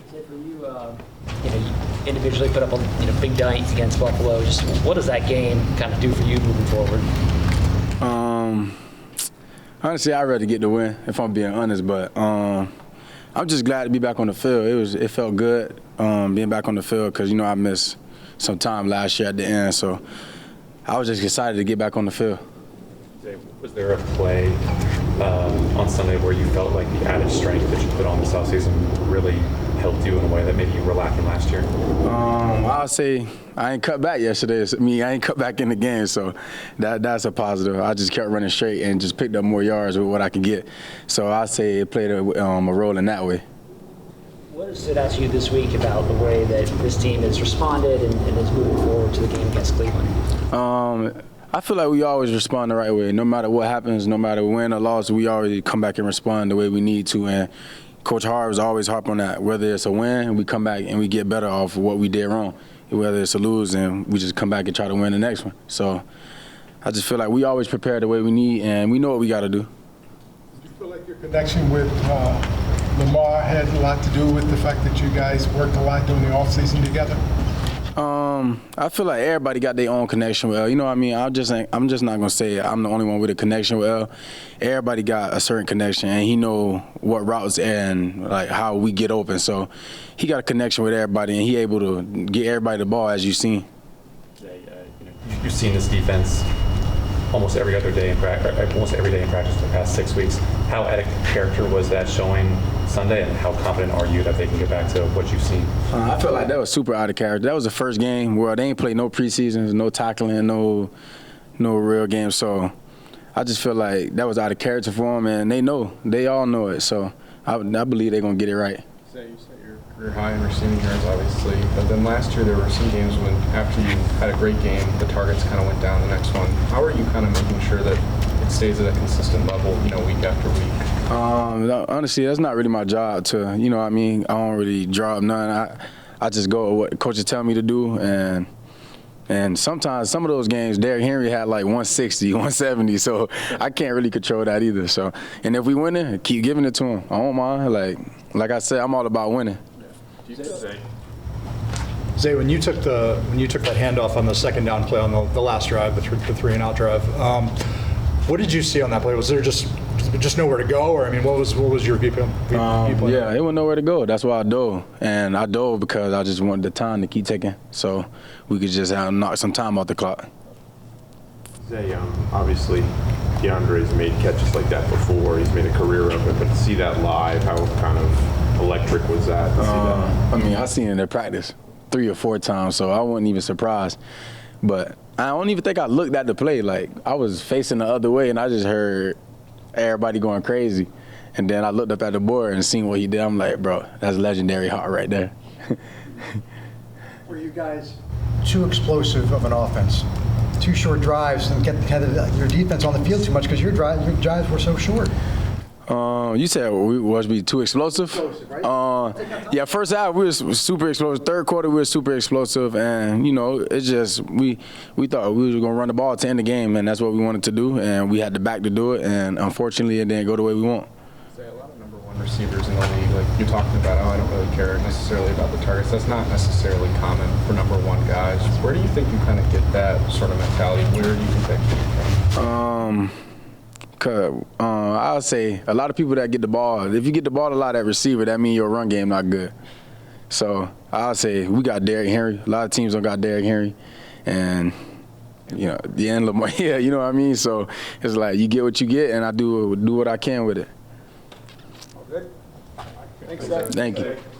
For you, you individually put up big nights against Buffalo. Just what does that game kind of do for you moving forward? Honestly, I'd rather get the win if I'm being honest. But I'm just glad to be back on the field. It felt good being back on the field because I missed some time last year at the end. So I was just excited to get back on the field. Was there a play on Sunday where you felt like the added strength that you put on this offseason really helped you in a way that maybe you were lacking last year? I'll say I ain't cut back yesterday. I ain't cut back in the game, so that's a positive. I just kept running straight and just picked up more yards with what I could get. So I'll say it played a role in that way. What has stood out to you this week about the way that this team has responded and is moving forward to the game against Cleveland? I feel like we always respond the right way. No matter what happens, no matter win or loss, we always come back and respond the way we need to. And Coach Harv's always harp on that. Whether it's a win, we come back and we get better off of what we did wrong. Whether it's a lose, and we just come back and try to win the next one. So I just feel like we always prepare the way we need, and we know what we got to do. Do you feel like your connection with Lamar had a lot to do with the fact that you guys worked a lot during the offseason together? I feel like everybody got their own connection with El. You know what I mean? I'm just not gonna say I'm the only one with a connection with El. Everybody got a certain connection, and he know what routes and like how we get open. So he got a connection with everybody, and he able to get everybody the ball, as you've seen. You've seen this defense almost every other day in practice, almost every day in practice for the past 6 weeks. How out of character was that showing Sunday, and how confident are you that they can get back to what you've seen? I feel like that was super out of character. That was the first game where they ain't played no preseasons, no tackling, no real games. So I just feel like that was out of character for them, and they all know it. So I believe they're gonna get it right. So you set your career high in receiving yards, obviously, but then last year there were some games when after you had a great game, the targets kind of went down the next one. How are you kind of making sure that it stays at a consistent level, week after week? Honestly, that's not really my job to, I don't really draw up none. I just go with what coaches tell me to do, and sometimes some of those games, Derrick Henry had like 160, 170, so I can't really control that either. So, and if we win it, keep giving it to him. I don't mind. Like I said, I'm all about winning. Zay, when you took that handoff on the second down play on the last drive, the 3-and-out drive, what did you see on that play? Was there just nowhere to go, or what was your viewpoint? Yeah, it was nowhere to go. That's why I dove, and I dove because I just wanted the time to keep ticking, so we could just knock some time off the clock. Zay, obviously, DeAndre's made catches like that before. He's made a career of it, but to see that live, how kind of electric was that? To see that? I seen it at practice 3 or 4 times, so I wasn't even surprised. But I don't even think I looked at the play. Like, I was facing the other way, and I just heard everybody going crazy. And then I looked up at the board and seen what he did. I'm like, bro, that's legendary hot right there. Were you guys too explosive of an offense? 2 short drives and had your defense on the field too much because your drives were so short? You said was we too explosive? Right? Yeah, first half we were super explosive. Third quarter we were super explosive, and it's just we thought we were gonna run the ball to end the game, and that's what we wanted to do, and we had the back to do it, and unfortunately it didn't go the way we want. Say a lot of number 1 receivers in the league, like you're talking about, I don't really care necessarily about the targets. That's not necessarily common for number 1 guys. Where do you think you kind of get that sort of mentality? Where do you think that came from? I'll say a lot of people that get the ball, if you get the ball a lot at receiver, that means your run game not good. So I'll say we got Derrick Henry. A lot of teams don't got Derrick Henry. And, the end Lamar, yeah, you know what I mean? So it's like you get what you get, and I do what I can with it. Good. Thank you.